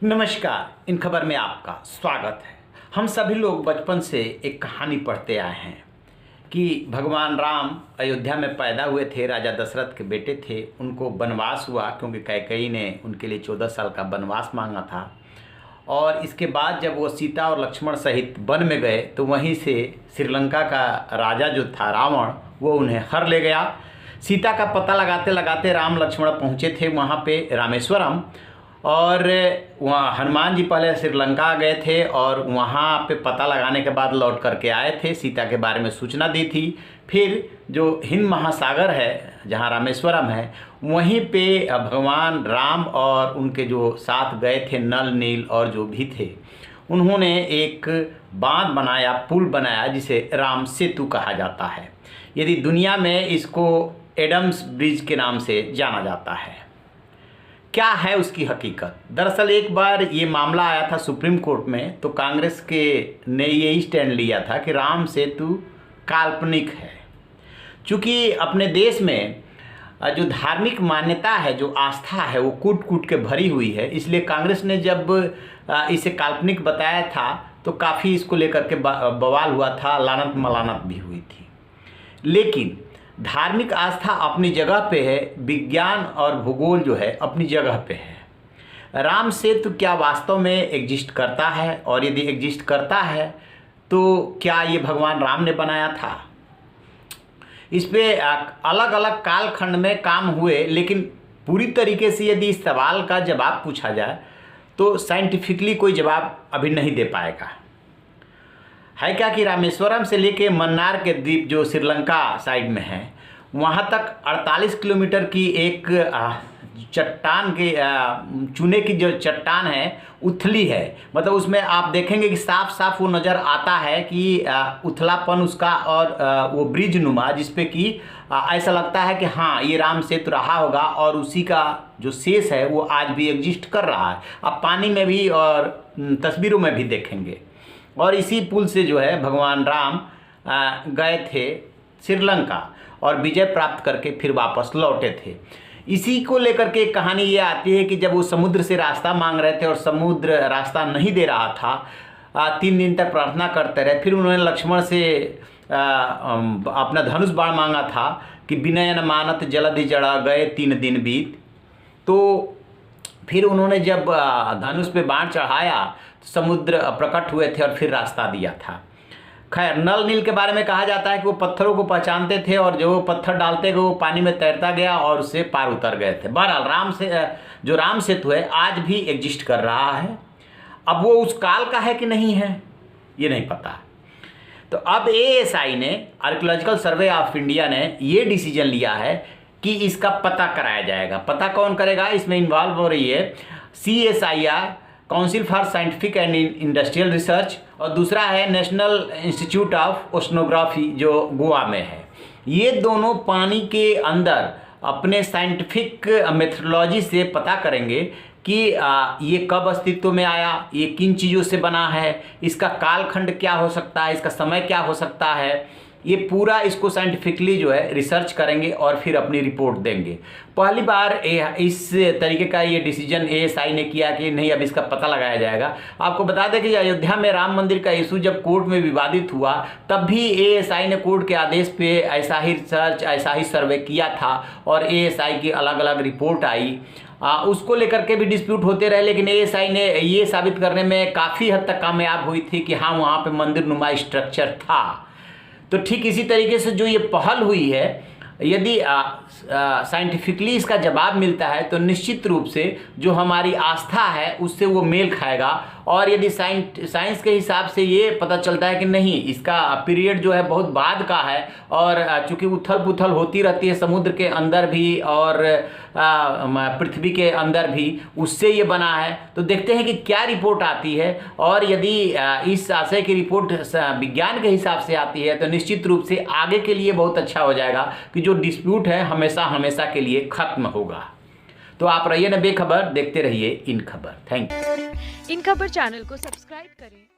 नमस्कार। इन खबर में आपका स्वागत है। हम सभी लोग बचपन से एक कहानी पढ़ते आए हैं कि भगवान राम अयोध्या में पैदा हुए थे, राजा दशरथ के बेटे थे। उनको वनवास हुआ क्योंकि कैकेयी ने उनके लिए 14 साल का वनवास मांगा था। और इसके बाद जब वो सीता और लक्ष्मण सहित वन में गए तो वहीं से श्रीलंका का राजा जो था रावण, वो उन्हें हर ले गया। सीता का पता लगाते लगाते राम लक्ष्मण पहुँचे थे वहाँ पे रामेश्वरम, और वहाँ हनुमान जी पहले श्रीलंका गए थे और वहाँ पे पता लगाने के बाद लौट करके आए थे, सीता के बारे में सूचना दी थी। फिर जो हिंद महासागर है जहाँ रामेश्वरम है, वहीं पे भगवान राम और उनके जो साथ गए थे नल नील और जो भी थे, उन्होंने एक बांध बनाया, पुल बनाया जिसे राम सेतु कहा जाता है। यदि दुनिया में इसको एडम्स ब्रिज के नाम से जाना जाता है। क्या है उसकी हकीकत? दरअसल एक बार ये मामला आया था सुप्रीम कोर्ट में, तो कांग्रेस के ने ये स्टैंड लिया था कि राम सेतु काल्पनिक है। चूँकि अपने देश में जो धार्मिक मान्यता है, जो आस्था है, वो कूट कूट के भरी हुई है, इसलिए कांग्रेस ने जब इसे काल्पनिक बताया था तो काफ़ी इसको लेकर के बवाल हुआ था, लानत मलानत भी हुई थी। लेकिन धार्मिक आस्था अपनी जगह पे है, विज्ञान और भूगोल जो है अपनी जगह पे है। राम सेतु क्या वास्तव में एग्जिस्ट करता है, और यदि एग्जिस्ट करता है तो क्या ये भगवान राम ने बनाया था? इस पे अलग अलग कालखंड में काम हुए, लेकिन पूरी तरीके से यदि इस सवाल का जवाब पूछा जाए तो साइंटिफिकली कोई जवाब अभी नहीं दे पाएगा। है क्या कि रामेश्वरम से लेके मन्नार के द्वीप जो श्रीलंका साइड में है, वहाँ तक 48 किलोमीटर की एक चट्टान के चूने की जो चट्टान है उथली है। मतलब उसमें आप देखेंगे कि साफ साफ वो नज़र आता है कि उथलापन उसका, और वो ब्रिज नुमा जिसपे कि ऐसा लगता है कि हाँ ये राम सेतु रहा होगा, और उसी का जो शेष है वो आज भी एग्जिस्ट कर रहा है। आप पानी में भी और तस्वीरों में भी देखेंगे। और इसी पुल से जो है भगवान राम गए थे श्रीलंका और विजय प्राप्त करके फिर वापस लौटे थे। इसी को लेकर के एक कहानी ये आती है कि जब वो समुद्र से रास्ता मांग रहे थे और समुद्र रास्ता नहीं दे रहा था, 3 दिन तक प्रार्थना करते रहे। फिर उन्होंने लक्ष्मण से अपना धनुष बाण मांगा था कि विनय न मानत जलधि जड़ा गए 3 दिन बीत। तो फिर उन्होंने जब धनुष पे बाण चढ़ाया तो समुद्र प्रकट हुए थे और फिर रास्ता दिया था। खैर, नल नील के बारे में कहा जाता है कि वो पत्थरों को पहचानते थे और जो पत्थर डालते गए वो पानी में तैरता गया और उससे पार उतर गए थे। बहरहाल जो राम सेतु है आज भी एग्जिस्ट कर रहा है। अब वो उस काल का है कि नहीं है ये नहीं पता। तो अब ASI ने, आर्कियोलॉजिकल सर्वे ऑफ इंडिया ने ये डिसीजन लिया है कि इसका पता कराया जाएगा। पता कौन करेगा? इसमें इन्वॉल्व हो रही है CSIR, council for scientific and industrial research, और दूसरा है नेशनल इंस्टीट्यूट ऑफ ओशनोग्राफी जो गोवा में है। ये दोनों पानी के अंदर अपने साइंटिफिक मेथडोलॉजी से पता करेंगे कि ये कब अस्तित्व में आया, ये किन चीज़ों से बना है, इसका कालखंड क्या हो सकता है, इसका समय क्या हो सकता है। ये पूरा इसको साइंटिफिकली जो है रिसर्च करेंगे और फिर अपनी रिपोर्ट देंगे। पहली बार इस तरीके का ये डिसीजन ASI ने किया कि नहीं अब इसका पता लगाया जाएगा। आपको बता दें कि अयोध्या में राम मंदिर का इशू जब कोर्ट में विवादित हुआ तब भी ASI ने कोर्ट के आदेश पे ऐसा ही रिसर्च, ऐसा ही सर्वे किया था और ASI की अलग अलग रिपोर्ट आई। उसको लेकर के भी डिस्प्यूट होते रहे, लेकिन ASI ने ये साबित करने में काफ़ी हद तक कामयाब हुई थी कि हाँ वहाँ पर मंदिर नुमा स्ट्रक्चर था। तो ठीक इसी तरीके से जो ये पहल हुई है, यदि साइंटिफिकली इसका जवाब मिलता है तो निश्चित रूप से जो हमारी आस्था है उससे वो मेल खाएगा। और यदि साइंस के हिसाब से ये पता चलता है कि नहीं इसका पीरियड जो है बहुत बाद का है, और चूँकि उथल पुथल होती रहती है समुद्र के अंदर भी और पृथ्वी के अंदर भी, उससे ये बना है। तो देखते हैं कि क्या रिपोर्ट आती है, और यदि इस आशय की रिपोर्ट विज्ञान के हिसाब से आती है तो निश्चित रूप से आगे के लिए बहुत अच्छा हो जाएगा कि जो डिस्प्यूट है हमेशा हमेशा के लिए खत्म होगा। तो आप रहिए ना बेखबर, देखते रहिए इन खबर। Thank you. इन खबर चैनल को सब्सक्राइब करें।